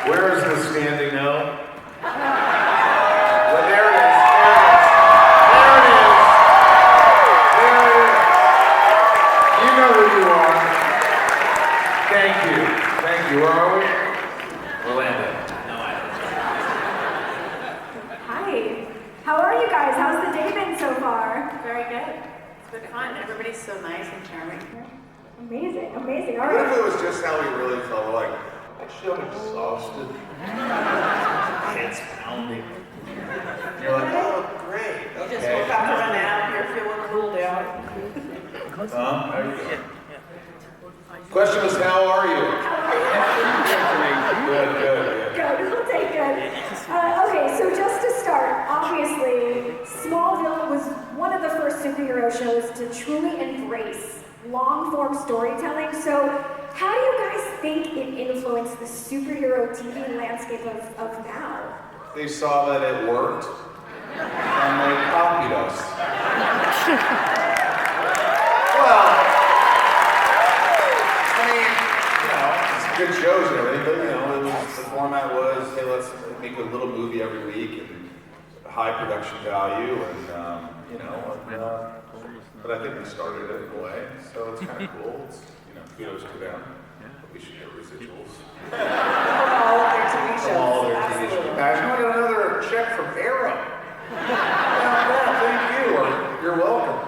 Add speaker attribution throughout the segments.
Speaker 1: Where is the standing no? Well, there it is. There it is. There it is. You know who you are. Thank you. Thank you. Where are we? Orlando. No, I don't.
Speaker 2: Hi. How are you guys? How's the day been so far?
Speaker 3: Very good. It's been fun. Everybody's so nice and charming.
Speaker 2: Amazing, amazing. All
Speaker 1: What if
Speaker 2: right.
Speaker 1: it was just how we really felt? Like, actually, I'm exhausted. Head's pounding. You're like, oh, great.
Speaker 3: You just woke up from a nap. You're feeling cooled out.
Speaker 1: How are you doing? Question was, how are you? Good, good.
Speaker 2: Good, we'll take good. Okay, so just to start, obviously, Smallville was one of the first superhero shows to truly embrace long-form storytelling. So how do you guys think it influenced the superhero TV landscape of now?
Speaker 1: They saw that it worked, and they copied us. Well, I mean, it's good shows and everything, but the format was, hey, let's make a little movie every week and high production value, and but I think we started it in a way, so it's kind of cool. It's, kudos to them. But we should get residuals.
Speaker 3: All of their TV shows.
Speaker 1: All their TV shows.
Speaker 3: Absolutely.
Speaker 1: I got another check from Arrow. Thank you. You're welcome.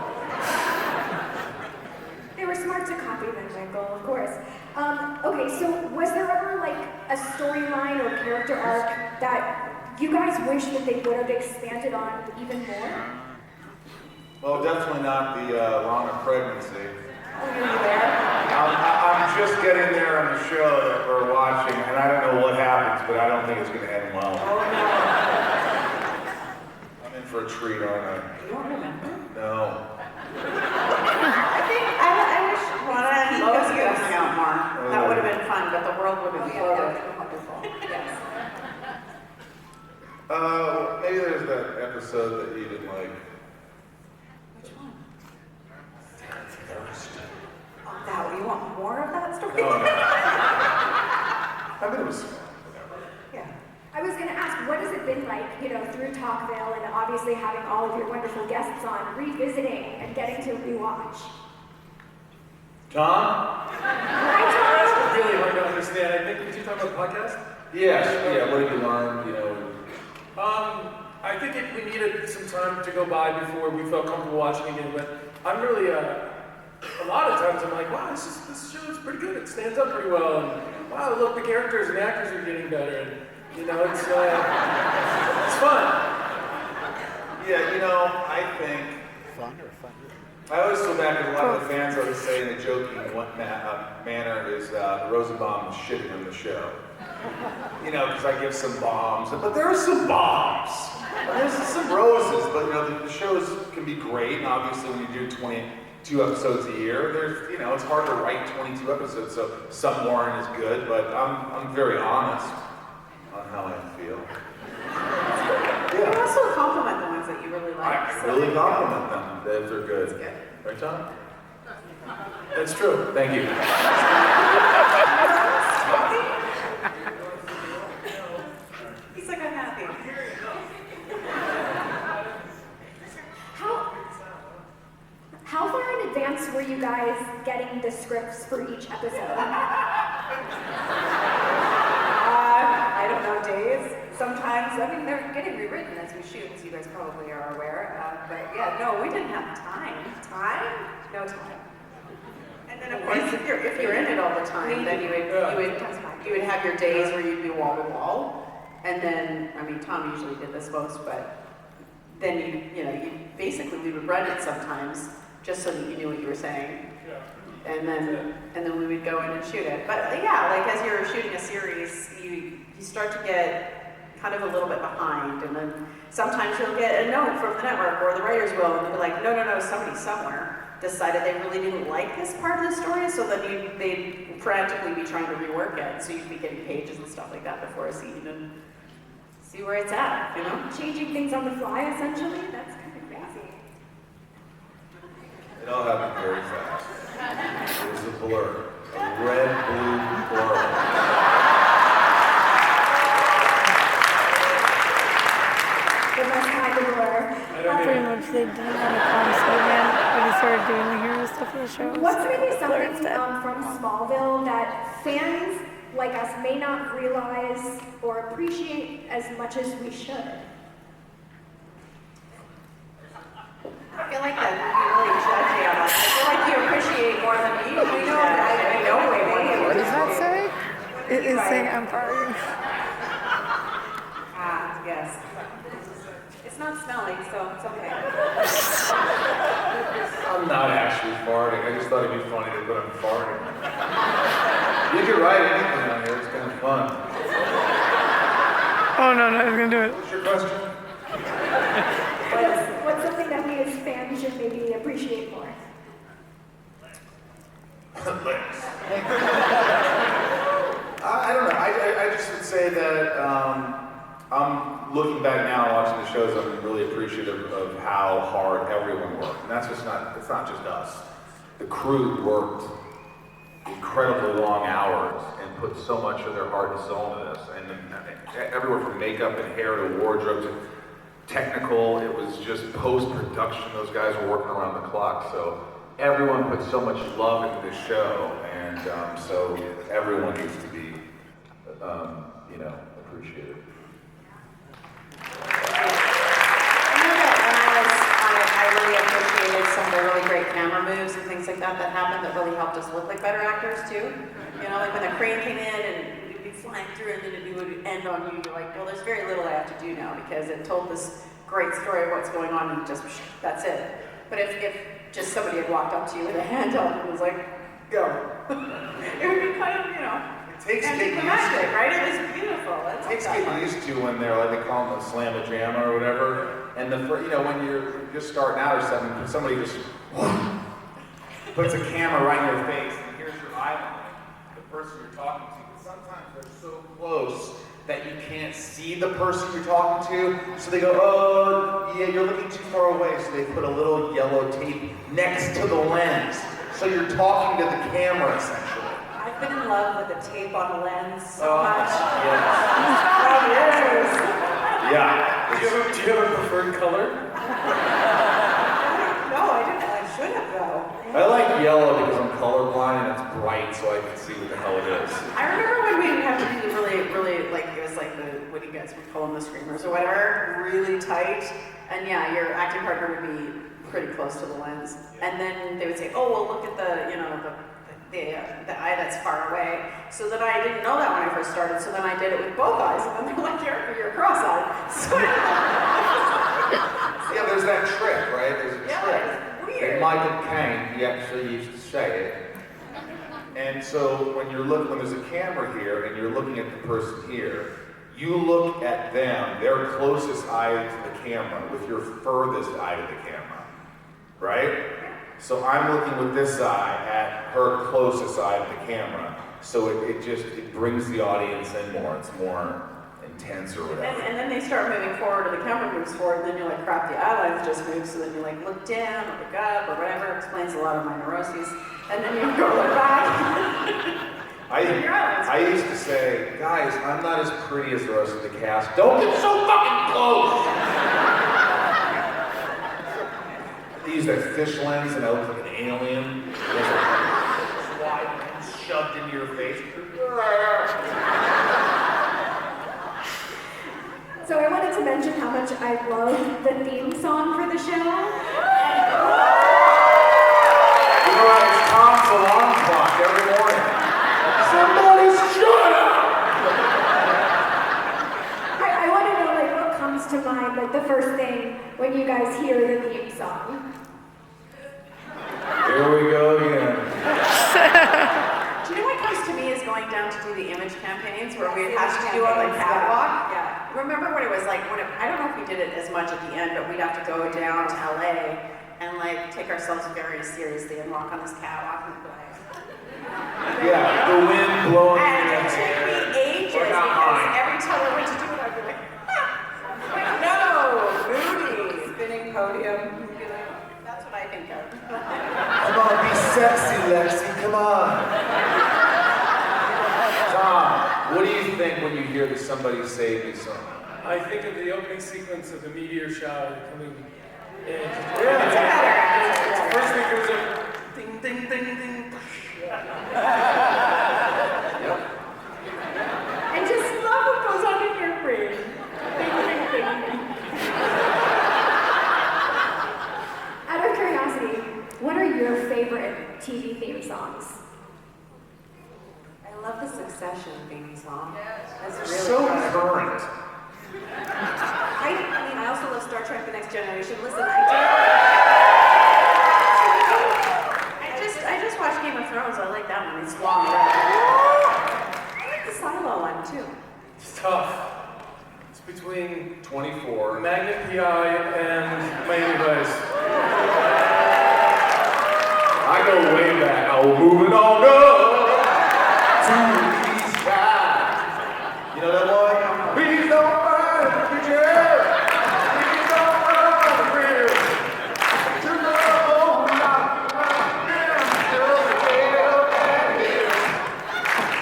Speaker 2: They were smart to copy them, Michael, of course. Okay, so was there ever like a storyline or character arc that you guys wish that they would have expanded on even more?
Speaker 1: Well, definitely not the Lana pregnancy.
Speaker 3: Oh, you're there?
Speaker 1: I'm just getting there on the show that we're watching, and I don't know what happens, but I don't think it's going to end well.
Speaker 3: Oh, no.
Speaker 1: I'm in for a treat, aren't I?
Speaker 3: You don't remember?
Speaker 1: No.
Speaker 3: I wish Lana and Lois could have hung out more. That would have been fun, but the world would have exploded. Wonderful. Yes.
Speaker 1: Maybe there's that episode that you didn't like.
Speaker 3: Which one? Oh, that. You want more of that story?
Speaker 1: No. I mean, it was whatever.
Speaker 3: Yeah.
Speaker 2: I was going to ask, what has it been like, through Talkville and obviously having all of your wonderful guests on, revisiting and getting to rewatch?
Speaker 1: Tom?
Speaker 2: Hi, Tom.
Speaker 4: It's really hard to understand. I think, did you talk about the podcast?
Speaker 1: Yes. Yeah. What have you learned?
Speaker 4: I think we needed some time to go by before we felt comfortable watching again, but I'm really, a lot of times I'm like, wow, this show is pretty good. It stands up pretty well, and wow, look, the characters and the actors are getting better, and it's fun.
Speaker 1: Yeah, I think. I always go back and a lot of the fans always say in a joking manner is Rosenbaum is shitting on the show. Because I give some bombs, but there are some bombs. There's some roses, but the shows can be great, and obviously when you do 22 episodes a year, there's it's hard to write 22 episodes, so some more is good, but I'm very honest on how I feel.
Speaker 3: You also compliment the ones that you really like.
Speaker 1: I really compliment them if they're good.
Speaker 3: That's good.
Speaker 1: Right, Tom?
Speaker 4: That's true.
Speaker 1: Thank you.
Speaker 3: He's like, I'm happy.
Speaker 2: How far in advance were you guys getting the scripts for each episode?
Speaker 3: I don't know, days. Sometimes, they're getting rewritten as we shoot, as you guys probably are aware. But yeah, no, we didn't have time. No time. And then of course, if you're in it all the time, then you would have your days where you'd be wall to wall. And then, Tom usually did this most, but then we would run it sometimes just so that you knew what you were saying. And then we would go in and shoot it. But yeah, like as you're shooting a series, you start to get kind of a little bit behind, and then sometimes you'll get a note from the network or the writers will, and they'll be like, no, somebody somewhere decided they really didn't like this part of the story, so then they'd frantically be trying to rework it, so you'd be getting pages and stuff like that before a scene and see where it's at,
Speaker 2: Changing things on the fly, essentially? That's kind of crazy.
Speaker 1: It all happened very fast. It was a blur. A red-blue blur.
Speaker 5: they didn't want to call him Superman when he started doing the hero stuff for the show.
Speaker 2: What's maybe something
Speaker 5: instead.
Speaker 2: from Smallville that fans like us may not realize or appreciate as much as we should?
Speaker 3: I feel like that would be really judgy on us. I feel like you appreciate more than me. I know way more than you.
Speaker 5: What does that say? It is saying I'm farting.
Speaker 3: Yes. It's not smelly, so it's okay.
Speaker 1: I'm not actually farting. I just thought it'd be funny to put I'm farting. You could write anything on here. It's kind of fun.
Speaker 5: Oh no, I was gonna do it.
Speaker 1: What's your question?
Speaker 2: What's something that we as fans should maybe appreciate more?
Speaker 1: Thanks. I don't know. I just would say that I'm looking back now and watching the shows. I'm really appreciative of how hard everyone worked, and it's not just us. The crew worked incredibly long hours and put so much of their heart and soul into this, and everywhere from makeup and hair to wardrobe to technical. It was just post-production. Those guys were working around the clock, so everyone put so much love into this show, and so everyone needs to be, appreciated.
Speaker 3: I really appreciated some of the really great camera moves and things like that happened that really helped us look like better actors too. You know, like when the crane came in and we'd be flying through and then it would end on you, you're like, well, there's very little I have to do now because it told this great story of what's going on and just, that's it. But if just somebody had walked up to you with a hand held and was like, go. It would be kind of,
Speaker 1: It takes getting used to,
Speaker 3: right? It was beautiful.
Speaker 1: It takes getting used to when they're like they call them a slam-a-jamma or whatever. And when you're just starting out or something, somebody just puts a camera right in your face and here's your eye line, the person you're talking to. But sometimes they're so close that you can't see the person you're talking to. So they go, oh, yeah, you're looking too far away. So they put a little yellow tape next to the lens. So you're talking to the camera, essentially.
Speaker 3: I've been in love with the tape on the lens so much.
Speaker 1: Yes. Yeah.
Speaker 4: Do you have a preferred color?
Speaker 3: No, I didn't. I should have though.
Speaker 1: I like yellow because I'm colorblind and it's bright, so I can see what the hell it is.
Speaker 3: I remember when we had to do the really, like, it was like what do you guys would call them, the screamers or whatever, really tight. And yeah, your acting partner would be pretty close to the lens. And then they would say, oh, well, look at the eye that's far away. So then I didn't know that when I first started, so then I did it with both eyes, and then they're like, you're cross-eyed. So
Speaker 1: yeah, there's that trick, right? There's a trick.
Speaker 3: It's weird.
Speaker 1: And Michael Caine, he actually used to say it. And so when there's a camera here and you're looking at the person here, you look at them, their closest eye to the camera with your furthest eye to the camera, right? So I'm looking with this eye at her closest eye to the camera. So it brings the audience in more. It's more intense or whatever.
Speaker 3: And then they start moving forward, or the camera moves forward, and then you're like, crap, the eye lines just moved. So then you like look down or look up or whatever. Explains a lot of my neuroses. And then you go look back.
Speaker 1: I used to say, guys, I'm not as pretty as the rest of the cast. Don't get so fucking close. They use that fish lens and I look like an alien. There's a wide lens shoved into your face.
Speaker 2: So I wanted to mention how much I love the theme song for the show.
Speaker 1: It's Tom's alarm clock every morning. Somebody shut up!
Speaker 2: I want to know what comes to mind, the first thing when you guys hear the theme song.
Speaker 1: Here we go again.
Speaker 3: Do you know what comes to me is going down to do the image campaigns where we had to do on the catwalk? Yeah. Remember what it was like? I don't know if we did it as much at the end, but we'd have to go down to LA and take ourselves very seriously and walk on this catwalk and be like,
Speaker 1: Yeah, the wind blowing in
Speaker 3: and
Speaker 1: your
Speaker 3: it took me
Speaker 1: hair.
Speaker 3: ages because every time I went to do it, I'd be like, no, moody, spinning podium. That's what I think of.
Speaker 1: Come on, be sexy, Lexi, come on. Tom, what do you think when you hear that somebody saved me something?
Speaker 4: I think of the opening sequence of the meteor shower coming Yeah. First week it was a ding, ding, ding, ding.
Speaker 2: And just love what goes on in your brain. Ding, ding, ding, ding. Out of curiosity, what are your favorite TV theme songs?
Speaker 3: I love the Succession theme song. That's really
Speaker 1: So
Speaker 3: good.
Speaker 1: current.
Speaker 3: I mean, I also love Star Trek: The Next Generation. Listen, I just watched Game of Thrones. I like that one. It's long. I like the Silo one too.
Speaker 4: It's tough. It's between
Speaker 1: 24.
Speaker 4: Magnet PI and Miami Vice.
Speaker 1: I go way back. Oh, moving on up to the east side. You know that one? Please don't mind the future. Please don't mind the real. To the whole lot of them. Still the tale and here.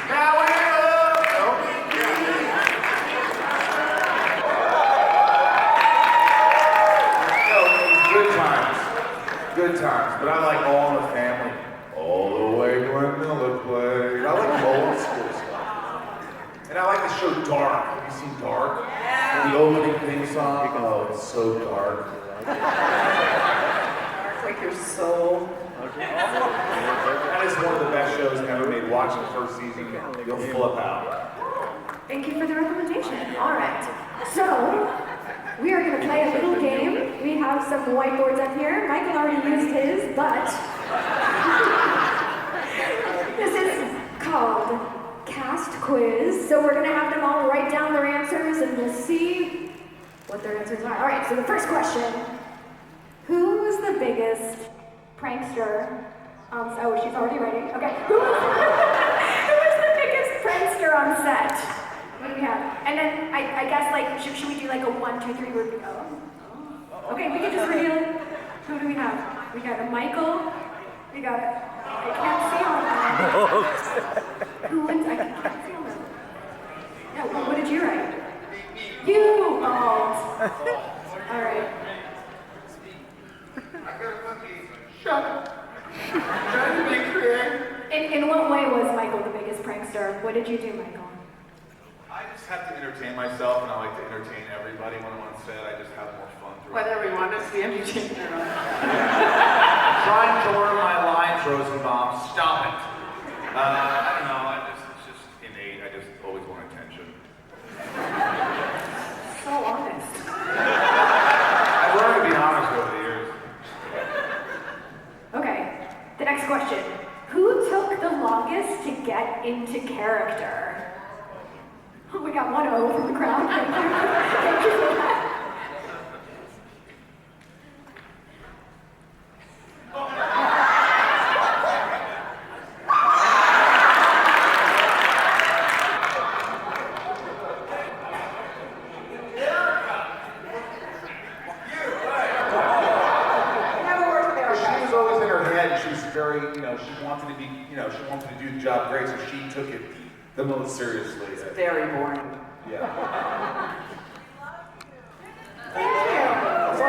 Speaker 1: Now we're up. Good times. Good times. But I like All in the Family. All the way Glenn Miller played. I like old school stuff. And I like the show Dark. Have you seen Dark? Yeah. The opening theme song. Oh, it's so dark.
Speaker 3: It's like your soul.
Speaker 1: That is one of the best shows ever made. Watch the first season. You'll flip out.
Speaker 2: Thank you for the recommendation. All right. So, we are going to play a little game. We have some whiteboards up here. Michael already used his, but this is called Cast Quiz. So we're going to have them all write down their answers, and we'll see what their answers are. All right, so the first question. Who was the biggest prankster? Oh, she's already writing. Okay. Who was the biggest prankster on set? What do we have? And then I guess like should we do like a 1, 2, 3 word? Oh. Okay, we can just reveal it. Who do we have? We got a Michael. We got a. I can't see all of them. Who wins? I can't see all of them. Yeah. What did you write? You. Oh. All right.
Speaker 1: Shut up. Trying to be creative.
Speaker 2: In what way was Michael the biggest prankster? What did you do, Michael?
Speaker 1: I just have to entertain myself, and I like to entertain everybody when I'm on set. I just have more fun through it.
Speaker 3: Whether we want to see entertained or not.
Speaker 1: Trying to learn my lines, Rosenbaum. Stop it. I don't know. It's just innate. I just always want attention.
Speaker 3: So honest.
Speaker 1: I've learned to be honest over the years.
Speaker 2: Okay, the next question. Who took the longest to get into character? Oh, we got 1 O from the crowd. Thank you. Thank you for that.
Speaker 1: She was always in her head. She was very, she wanted to be, she wanted to do the job great, so she took it the most seriously.
Speaker 3: Very boring.
Speaker 1: Yeah.
Speaker 3: Thank you.
Speaker 1: It's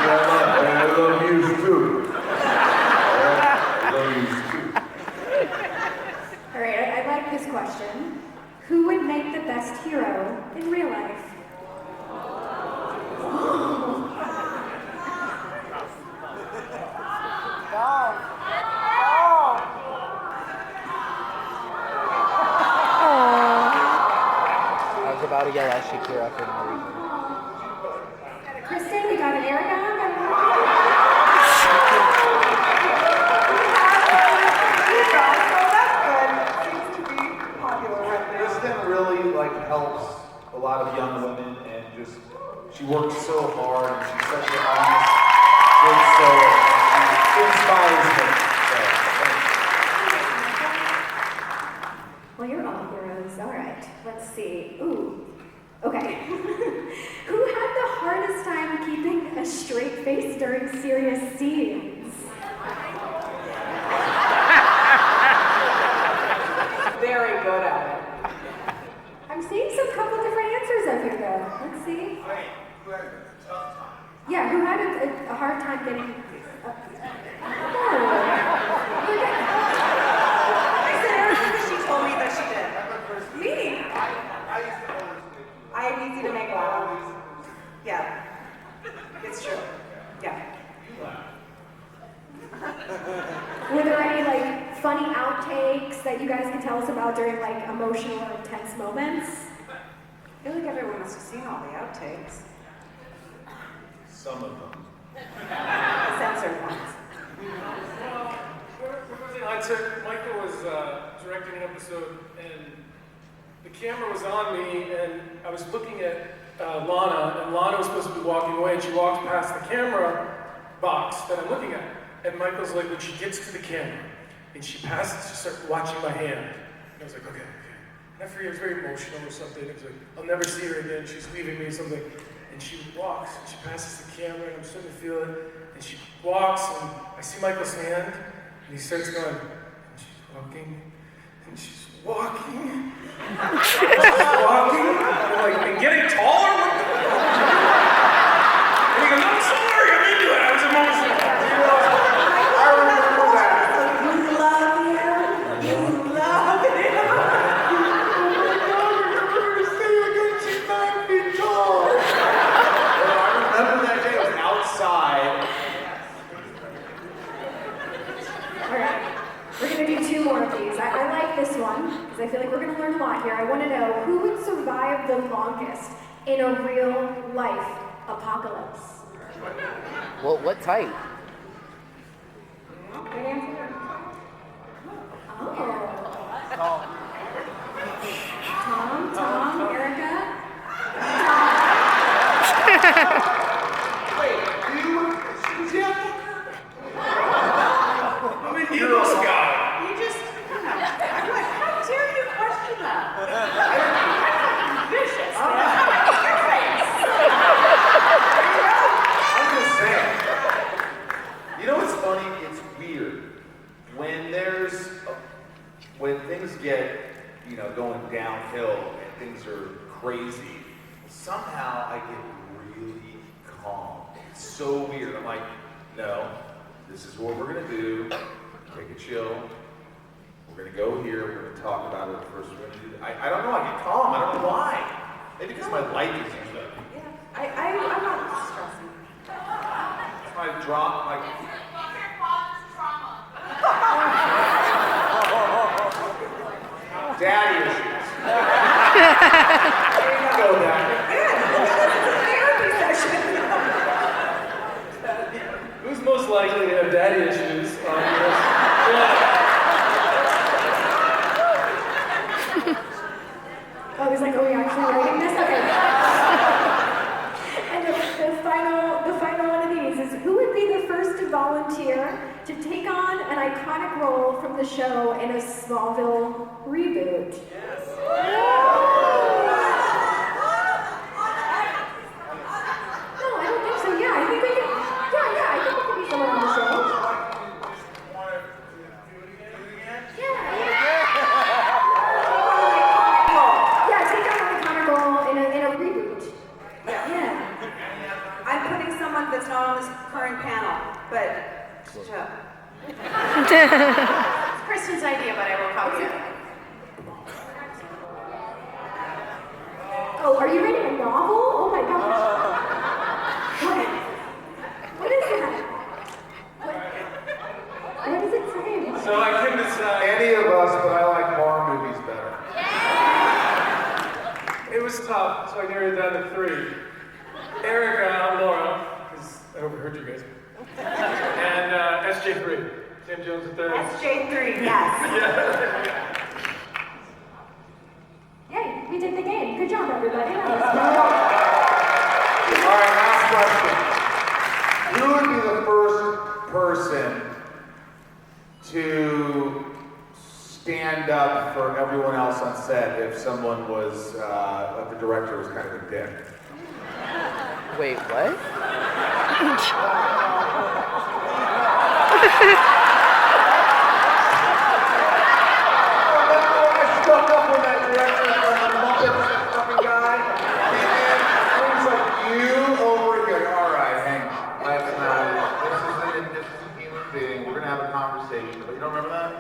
Speaker 1: not about I love you too. I love you too.
Speaker 2: All right, I like this question. Who would make the best hero in real life?
Speaker 6: I was about to yell at Shakira for no reason.
Speaker 2: We got a Kristen, we got an Erica.
Speaker 1: Kristen really helps a lot of young women, and just she works so hard, and she's such an honest, good soul. She inspires me.
Speaker 2: Well, you're all heroes. All right, let's see. Ooh, okay. Who had the hardest time keeping a straight face during serious scenes?
Speaker 3: Very good at it.
Speaker 2: I'm seeing some couple different Were there any like funny outtakes that you guys can tell us about during like emotional or intense moments?
Speaker 3: I feel like everyone must have seen all the outtakes.
Speaker 1: Some of them.
Speaker 3: Censored ones.
Speaker 4: Well, I took, Michael was directing an episode, and the camera was on me, and I was looking at Lana, and Lana was supposed to be walking away, and she walks past the camera box that I'm looking at. And Michael's like, when she gets to the camera, and she passes, she starts watching my hand. And I was like, okay. And I forget, it was very emotional or something. It was like, I'll never see her again, she's leaving me or something. And she walks, and she passes the camera, and I'm starting to feel it. And she walks, and I see Michael's hand, and he starts going, and she's walking, and she's walking, and she's walking, and I'm like, and getting taller? And he goes, I'm sorry, I'm into it, I was emotional.
Speaker 1: I remember that.
Speaker 3: You love him. You love him.
Speaker 1: She's 9 feet tall. I remember that day. I was outside.
Speaker 2: All right, we're gonna do 2 more of these. I like this one because I feel like we're gonna learn a lot here. I want to know who would survive the longest in a real life apocalypse.
Speaker 6: Well, what type?
Speaker 2: Good answer. Oh. Tom, Erica.
Speaker 1: Wait, she's young?
Speaker 4: I'm an Eagles guy.
Speaker 3: You just, I'm like, how dare you question that? I'm vicious,
Speaker 1: I'm just saying. You know what's funny? It's weird. When things get, going downhill and things are crazy, somehow I get really calm. It's so weird. I'm like, no, this is what we're gonna do. Take a chill. We're gonna go here. We're gonna talk about it first. We're gonna do that. I don't know. I get calm. I don't know why. Maybe because my life is used up.
Speaker 3: Yeah, I'm not stressing.
Speaker 1: I drop my. Daddy issues. There you go, Daddy.
Speaker 4: Who's most likely to have daddy issues on this?
Speaker 2: Oh, he's like, are we actually writing this? Okay. And the final one of these is who would be the first to volunteer to take on an iconic role from the show in a Smallville reboot?
Speaker 4: Yes.
Speaker 2: No, I don't think so. Yeah, I think we could. Yeah, I think we could be someone on the show. Yeah, take on an iconic role in a reboot. Yeah.
Speaker 3: I'm putting someone that's not on this current panel, but Joe. It's Kristen's idea, but I will copy it.
Speaker 2: Oh, are you reading a novel? Oh my gosh. What is that? What does it say?
Speaker 4: So I can decide.
Speaker 1: Any of us, but I like horror movies better.
Speaker 4: It was tough, so I narrowed it down to 3. Erica, Laura, because I overheard you guys. And SJ3, Sam Jones III.
Speaker 3: SJ3, yes.
Speaker 2: Yay, we did the game. Good job, everybody. That
Speaker 1: All right, last question. Who would be the first person to stand up for everyone else on set if someone was, if the director was kind of a dick?
Speaker 6: Wait, what?
Speaker 1: I stuck up when that director was a Muppet fucking guy. And it was like, you over here. All right, hang on. Let's not. This is a human being. We're going to have a conversation. But you don't remember that?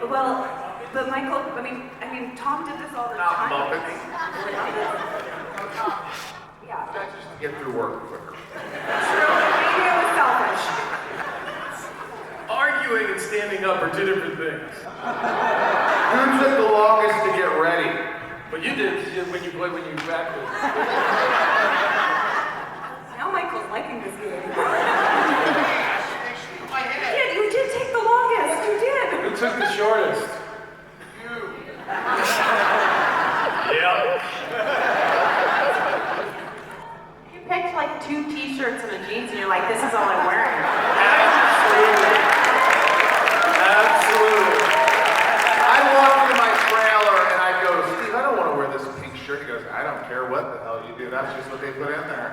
Speaker 3: Well, but Michael, I mean, Tom did this all the time.
Speaker 1: Muppets.
Speaker 3: Yeah.
Speaker 1: That's just to get through work quicker.
Speaker 3: True, maybe it was selfish.
Speaker 4: Argue arguing and standing up are two different things.
Speaker 1: Who took the longest to get ready?
Speaker 4: But you did when you practiced.
Speaker 3: Now Michael's liking this game. You did take the longest. You did.
Speaker 4: Who took the shortest?
Speaker 1: You.
Speaker 4: Yeah.
Speaker 7: You picked like 2 t-shirts and a jeans and you're like, this is all I'm wearing.
Speaker 4: Absolutely. Absolutely.
Speaker 1: I walk into my trailer and I go, Steve, I don't want to wear this pink shirt. He goes, I don't care what the hell you do. That's just what they put in there.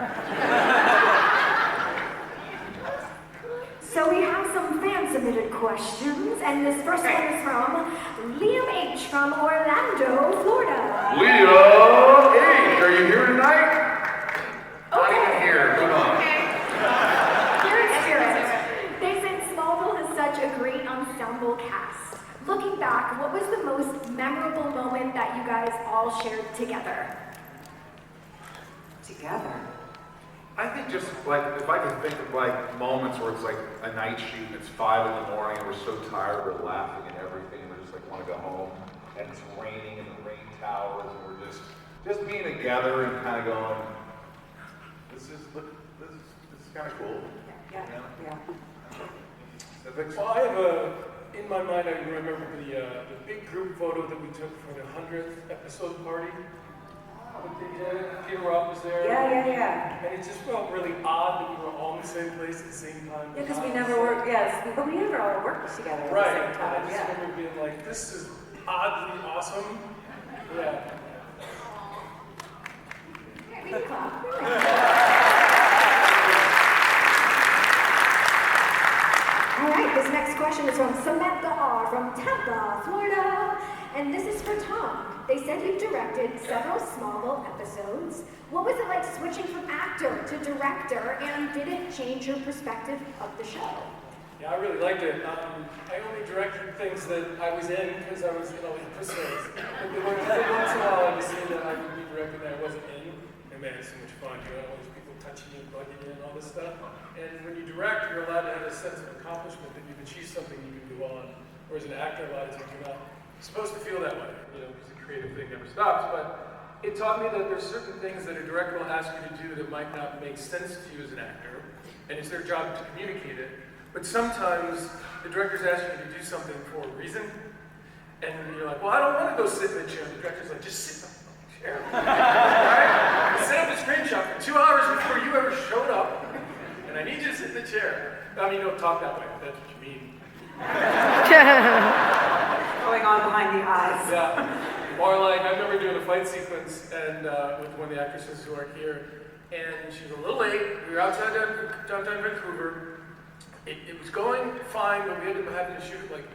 Speaker 2: So we have some fan-submitted questions, and this first one is from Liam H. from Orlando, Florida.
Speaker 1: Leo H, are you here tonight? Not even here. Come on.
Speaker 2: Here in spirit. They said Smallville has such a great ensemble cast. Looking back, what was the most memorable moment that you guys all shared together?
Speaker 3: Together.
Speaker 1: I think just like, if I can think of like moments where it's like a night shoot and it's 5 in the morning and we're so tired, we're laughing and everything and we just like want to go home and it's raining and the rain towers and we're just being together and kind of going, this is kind of cool.
Speaker 3: Yeah.
Speaker 4: Well, I have in my mind, I remember the big group photo that we took for the 100th episode party. Peter Robb was there.
Speaker 3: Yeah.
Speaker 4: And it just felt really odd that we were all in the same place at the same time.
Speaker 3: Yeah, because we never worked, but we never all worked together
Speaker 4: Right.
Speaker 3: at the same time.
Speaker 4: I just remember being like, this is oddly awesome. Yeah.
Speaker 2: We can clap. All right, this next question is from Samantha R. from Tampa, Florida. And this is for Tom. They said you directed several Smallville episodes. What was it like switching from actor to director, and did it change your perspective of the show?
Speaker 4: Yeah, I really liked it. I only directed things that I was in because I was in all the episodes. But there were every once in a while I would see that I would be directing that I wasn't in. And man, it's so much fun. You know, all these people touching you, bugging you, and all this stuff. And when you direct, you're allowed to have a sense of accomplishment that you've achieved something you can go on. Whereas an actor, a lot of times you're not supposed to feel that way, you know, because the creative thing never stops. But it taught me that there's certain things that a director will ask you to do that might not make sense to you as an actor, and it's their job to communicate it. But sometimes the director's asking you to do something for a reason, and you're like, well, I don't want to go sit in the chair. The director's like, just sit in the fucking chair. Right? Set up a screenshot for 2 hours before you ever showed up, and I need you to sit in the chair. I mean, you don't talk that way, if that's what you mean.
Speaker 3: Going on behind the eyes.
Speaker 4: Yeah. Or like, I remember doing a fight sequence and with one of the actresses who aren't here, and she was a little late. We were outside downtown Vancouver. It was going fine, but we ended up having to shoot like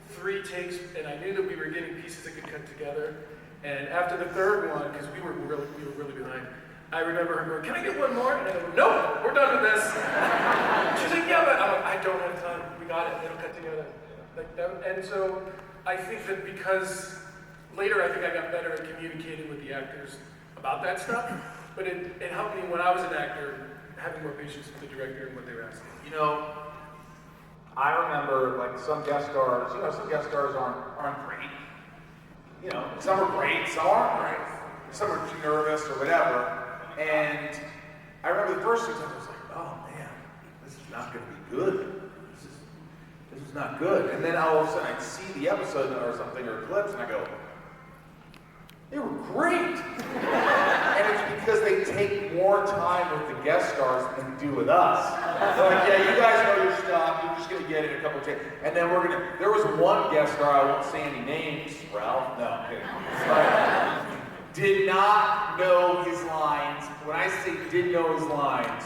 Speaker 4: 3 takes, and I knew that we were getting pieces that could cut together. And after the 3rd one, because we were really behind, I remember her going, "Can I get one more?" And I go, "No, we're done with this." She's like, "Yeah, but," I'm like, "I don't have time. We got it. It'll cut together." Like that. And so I think that because later I think I got better at communicating with the actors about that stuff, but it helped me when I was an actor having more patience with the director and what they were asking.
Speaker 1: You know, I remember like some guest stars, some guest stars aren't great. You know, some are great, some aren't great. Some are too nervous or whatever. And I remember the first 2 times I was like, oh man, this is not gonna be good. This is not good. And then all of a sudden I'd see the episode or something or clips and I go, they were great. And it's because they take more time with the guest stars than they do with us. They're like, yeah, you guys know your stuff, you're just gonna get it in a couple of takes. And then there was one guest star, I won't say any names, Ralph, no, I'm kidding. Did not know his lines. When I say did know his lines,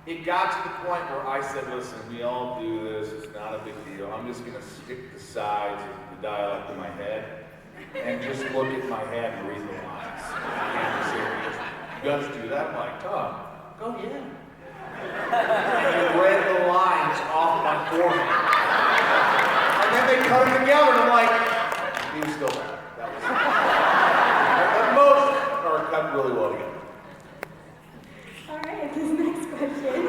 Speaker 1: it got to the point where I said, listen, we all do this, it's not a big deal. I'm just gonna stick the sides of the dialect in my head and just look at my head and read the lines. And serious. You guys do that? I'm like, Tom, go yeah. And he read the lines off my forehead. And then they cut them together and I'm like, he was still bad. That was most are cut really well together.
Speaker 2: All right, this next question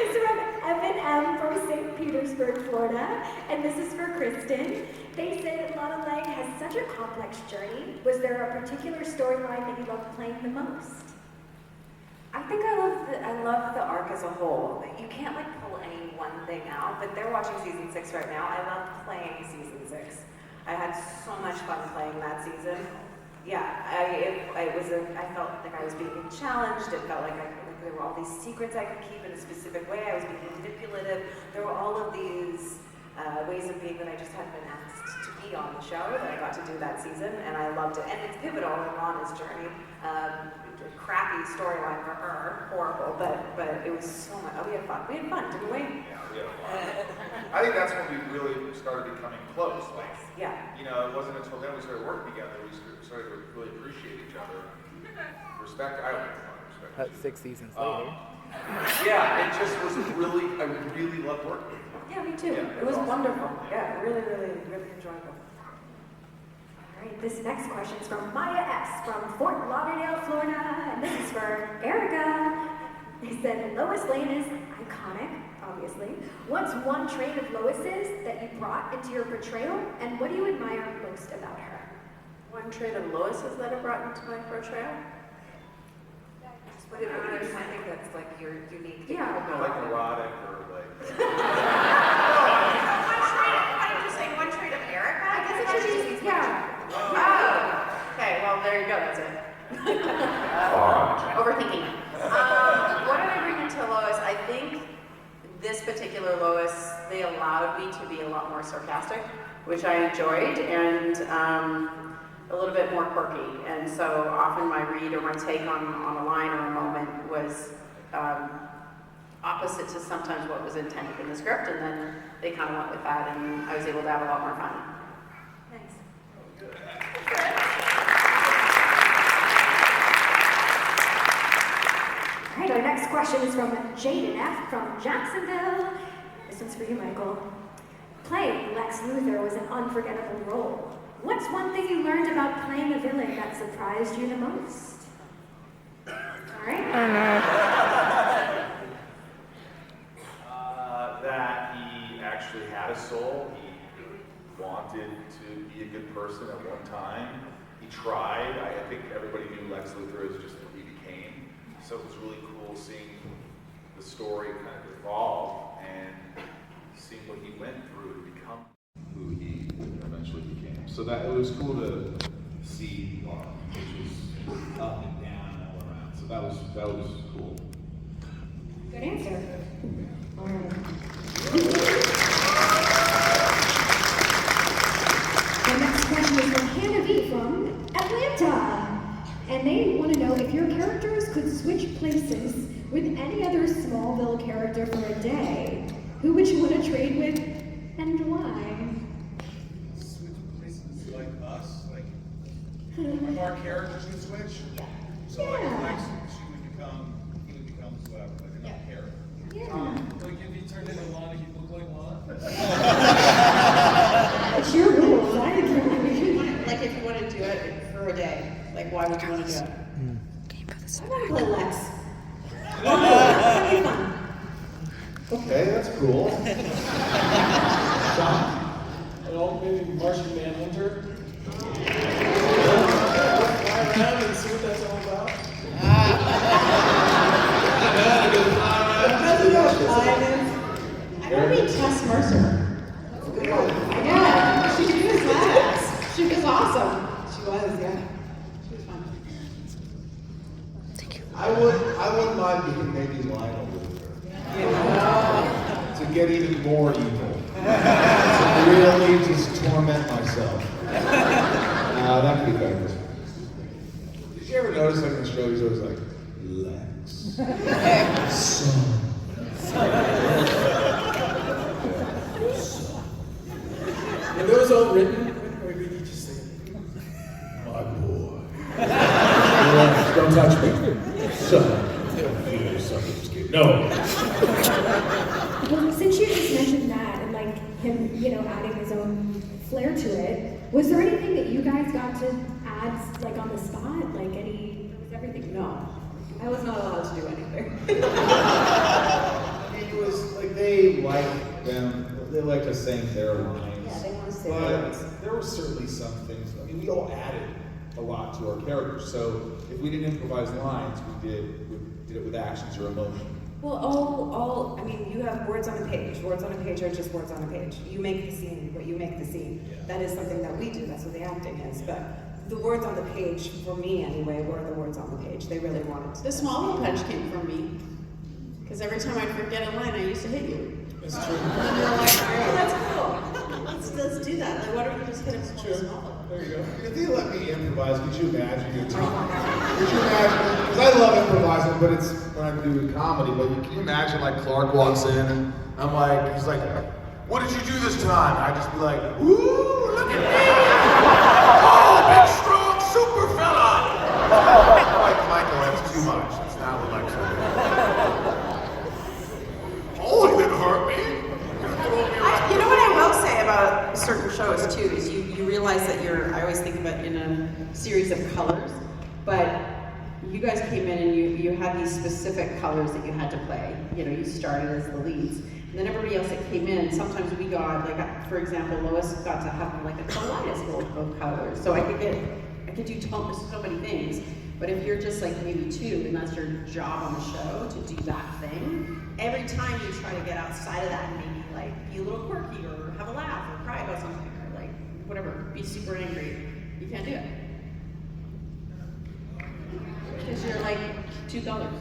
Speaker 2: is from Evan M. from St. Petersburg, Florida, and this is for Kristen. They say Lana Lang has such a complex journey. Was there a particular storyline that you loved playing the most?
Speaker 3: I think I love the arc as a whole. You can't like pull any one thing out, but they're watching season 6 right now. I love playing season 6. I had so much fun playing that season. Yeah, I felt like I was being challenged. It felt like there were all these secrets I could keep in a specific way. I was being manipulative. There were all of these ways of being that I just hadn't been asked to be on the show that I got to do that season, and I loved it. And it's pivotal in Lana's journey. Crappy storyline for her, horrible, but it was so much. Oh, we had fun. We had fun, didn't we?
Speaker 1: Yeah. I think that's when we really started becoming close. Like,
Speaker 3: yeah.
Speaker 1: You know, it wasn't until then we started working together. We started to really appreciate each other. Respect. I don't know.
Speaker 6: That's 6 seasons later.
Speaker 1: Yeah, it just was really. I really loved working with you.
Speaker 3: Yeah, me too.
Speaker 1: Yeah,
Speaker 3: it was
Speaker 1: awesome.
Speaker 3: wonderful. Yeah, really, really, really enjoyable.
Speaker 2: All right, this next question is from Maya S. from Fort Lauderdale, Florida, and this is for Erica. They said Lois Lane is iconic, obviously. What's one trait of Lois's that you brought into your portrayal, and what do you admire most about her?
Speaker 7: One trait of Lois's that I brought into my portrayal?
Speaker 3: What is something that's like your unique?
Speaker 2: Yeah.
Speaker 1: No, like erotic or like.
Speaker 7: Why did you say one trait of Erica?
Speaker 2: I guess it should be, yeah.
Speaker 7: Oh, okay, well, there you go, that's it. Overthinking. What did I bring into Lois? I think this particular Lois, they allowed me to be a lot more sarcastic, which I enjoyed, and a little bit more quirky. And so often my read or my take on a line or a moment was opposite to sometimes what was intended in the script, and then they kind of went with that, and I was able to have a lot more fun.
Speaker 3: Thanks.
Speaker 2: All right, our next question is from Jaden F. from Jacksonville. This one's for you, Michael. Playing Lex Luthor was an unforgettable role. What's one thing you learned about playing a villain that surprised you the most? All right.
Speaker 5: I don't know.
Speaker 1: That he actually had a soul. He wanted to be a good person at one time. He tried. I think everybody knew Lex Luthor as just what he became. So it was really cool seeing the story kind of evolve and seeing what he went through to become who he eventually became. So that it was cool to see the arc, which was up and down all around. So that was cool.
Speaker 2: Good answer. All right. The next question is from Hannah V. from Atlanta. And they want to know if your characters could switch places with any other Smallville character for a day, who would you want to trade with and why?
Speaker 8: Switch places like us, like if our characters could switch. Yeah. So like Lex, he would become whatever, like another character.
Speaker 2: Yeah.
Speaker 8: Like if he turned into Lana, he'd look like Lana.
Speaker 2: It's your rules. I agree.
Speaker 7: Like if you want to do it for a day, like why would you want to do it?
Speaker 2: I want to play Lex. That'd be fun.
Speaker 1: Okay, that's cool.
Speaker 4: Well, maybe Martian Manhunter. Fly around and see what that's all about.
Speaker 7: I want to be Tess Mercer. That's a good one. Yeah, she was badass. She was awesome. She was, yeah. She was fun.
Speaker 9: I wouldn't mind being maybe Lionel Luthor. To get even more evil. To really just torment myself. That could be better. Did you ever notice like in the show he's always like, Lex. Son.
Speaker 4: Were those all written? Or did you just say it?
Speaker 9: My boy. Lex, don't touch me. Son. No.
Speaker 2: Well, since you just mentioned that and like him, adding his own flair to it, was there anything that you guys got to add like on the spot? Like was everything?
Speaker 3: No, I was not allowed to do anything.
Speaker 9: it was like they liked them. They liked us saying their lines.
Speaker 3: Yeah, they want to say their lines.
Speaker 9: But there were certainly some things. I mean, we all added a lot to our characters. So if we didn't improvise lines, we did it with actions or emotion.
Speaker 3: Well, I mean, you have words on a page. Words on a page are just words on a page. You make the scene what you make the scene.
Speaker 9: Yeah.
Speaker 3: That is something that we do. That's what the acting is. But the words on the page, for me anyway, were the words on the page. They really wanted to.
Speaker 7: The Smallville punch came from me. Because every time I forget a line, I used to hit you.
Speaker 9: That's true.
Speaker 7: And then you're like, oh, that's cool. Let's do that. Like, why don't we just hit him from Smallville?
Speaker 9: There you go. If they let me improvise, could you imagine your time? Could you imagine? Because I love improvising, but it's when I do comedy. But can you imagine, like, Clark walks in and I'm like, he's like, what did you do this time? And I just be like, ooh, look at me! Oh, big, strong, super fella! I'm like, Michael, that's too much. It's not what Lex would do. Oh, you didn't hurt me.
Speaker 7: You know what I will say about certain shows too is you realize that I always think of it in a series of colors, but you guys came in and you had these specific colors that you had to play. You know, you started as the leads, and then everybody else that came in, sometimes we got, like, for example, Lois got to have like a kaleidoscope of colors, so I could do so many things. But if you're just like maybe two, and that's your job on the show to do that thing, every time you try to get outside of that and maybe like be a little quirky or have a laugh or cry about something or like whatever, be super angry, you can't do it. Because you're like two colors.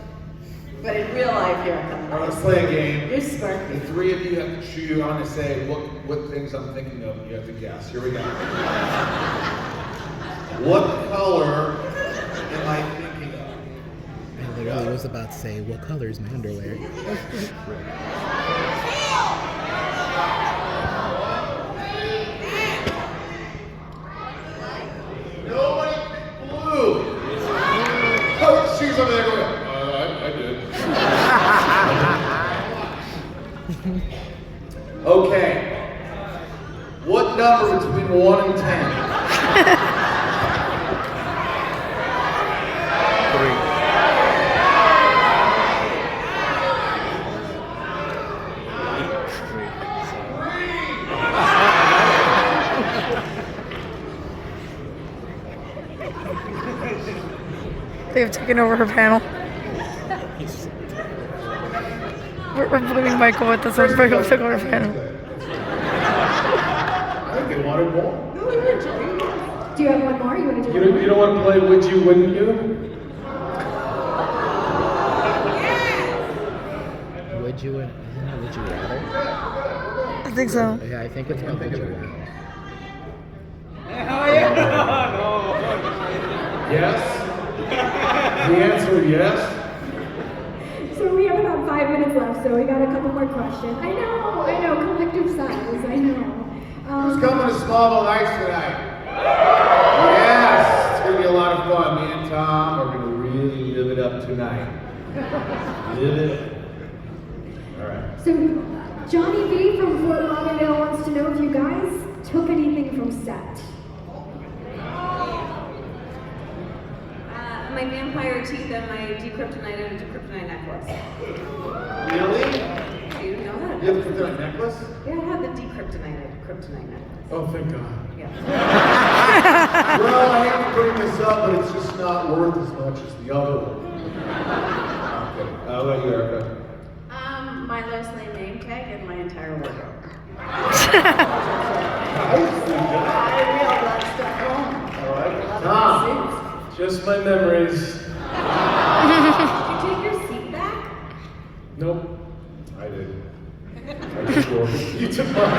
Speaker 7: But in real life, you're a color.
Speaker 9: All right, let's play a game.
Speaker 7: You're smart.
Speaker 9: The three of you have to choose. I'm going to say what things I'm thinking of, and you have to guess. Here we go. What color am I thinking of?
Speaker 6: I literally was about to say, what color is my underwear?
Speaker 9: Nobody picked blue. Oh, she's over there going, I did. Okay. What number between 1 and 10?
Speaker 5: 3. They've taken over her panel. We're blaming Michael with this one. Michael took over her panel.
Speaker 9: I think they wanted more.
Speaker 2: Do you have one more? You want to do
Speaker 4: You don't want to play Would You, Wouldn't You?
Speaker 6: Would you, isn't it Would You Rather?
Speaker 5: I think so.
Speaker 6: Yeah, I think it's called Would You Rather.
Speaker 9: Yes? The answer is yes?
Speaker 2: So we have about 5 minutes left, so we got a couple more questions. I know, collective sighs, I know.
Speaker 9: Who's coming to Smallville Nights tonight? Yes! It's going to be a lot of fun. Me and Tom are going to really live it up tonight. Live it up. All right.
Speaker 2: So Johnny B from Fort Lauderdale wants to know if you guys took anything from set.
Speaker 3: My vampire teeth and my decryptonite and decryptonite necklace.
Speaker 9: Really?
Speaker 3: Do you know that?
Speaker 9: You have to put that on a necklace?
Speaker 3: Yeah, I have the decryptonite and kryptonite necklace.
Speaker 4: Oh, thank God.
Speaker 3: Yeah.
Speaker 9: Well, I hate to bring this up, but it's just not worth as much as the other one. Okay. How about you, Erica?
Speaker 7: My last name tag and my entire wardrobe.
Speaker 9: I
Speaker 7: real blood stuff home.
Speaker 9: All right. Tom.
Speaker 4: Just my memories.
Speaker 3: Did you take your seat back?
Speaker 4: Nope.
Speaker 9: I did. I took yours.
Speaker 4: You took mine.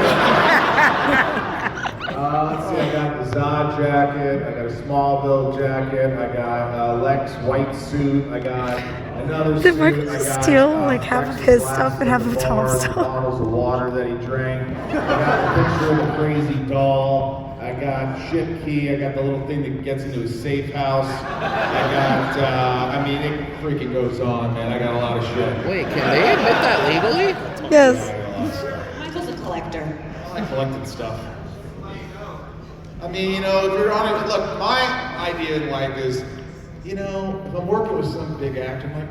Speaker 9: Let's see, I got the Zod jacket, I got a Smallville jacket, I got Lex white suit, I got another
Speaker 5: Did
Speaker 9: suit.
Speaker 5: Michael
Speaker 9: I got,
Speaker 5: steal, like, half of his
Speaker 9: Lex's
Speaker 5: stuff and half of
Speaker 9: glass
Speaker 5: Tom's
Speaker 9: bar,
Speaker 5: stuff?
Speaker 9: Bottles of water that he drank. I got the picture of the crazy doll. I got ship key. I got the little thing that gets into his safe house. I got, I mean, it freaking goes on, man. I got a lot of shit.
Speaker 6: Wait, can they admit that legally?
Speaker 5: Yes.
Speaker 9: I got a lot of stuff.
Speaker 3: Michael's a collector.
Speaker 9: I collected stuff. I mean, you know, if you're on it, look, my idea in life is, you know, if I'm working with some big actor, I'm like,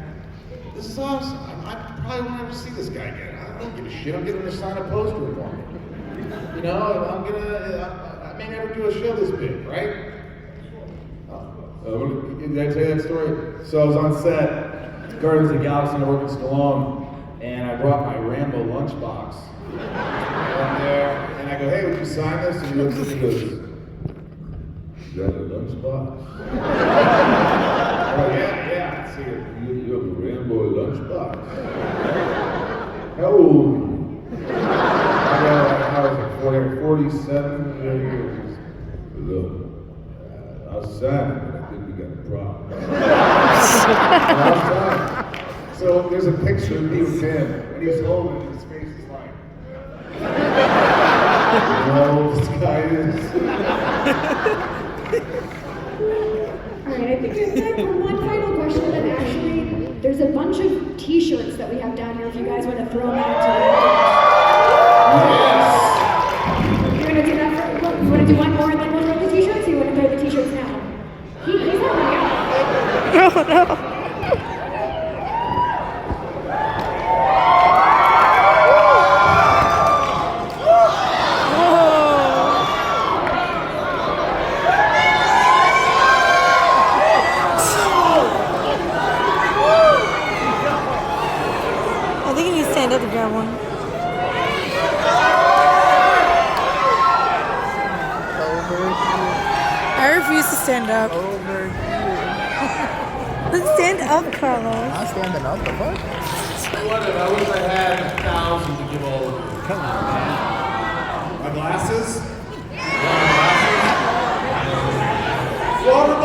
Speaker 9: this is awesome. I'm probably won't ever see this guy again. I don't give a shit. I'm getting him to sign a poster for me. You know, I may never do a show this big, right? Did I tell you that story? So I was on set, Guardians of the Galaxy, and I worked with Stallone, and I brought my Rambo lunchbox. And I go, hey, would you sign this? And he looks at me and goes, is that a lunchbox? Oh, yeah. See, you have a Rambo lunchbox. How old are you? I was like 47 years. Look, I'll sign it, but I think we got a problem. So there's a picture of me with him, and he's holding it, his face is like, you know, this guy is.
Speaker 2: Alright, I think we have time for one final question, and actually, there's a bunch of t-shirts that we have down here if you guys want to throw them out to
Speaker 9: Yes!
Speaker 2: You're going to do that for, you want to do one more and then we'll throw the t-shirts, or you want to throw the t-shirts now? He's not running out.
Speaker 5: No, no. I think you need to stand up to grab one. I refuse to stand up.
Speaker 6: Over here.
Speaker 5: Let's stand up, Carlos.
Speaker 6: I'm standing up, the fuck?
Speaker 9: What if I wish I had 1,000 to give all of you?
Speaker 6: Come on, man.
Speaker 9: My glasses? Water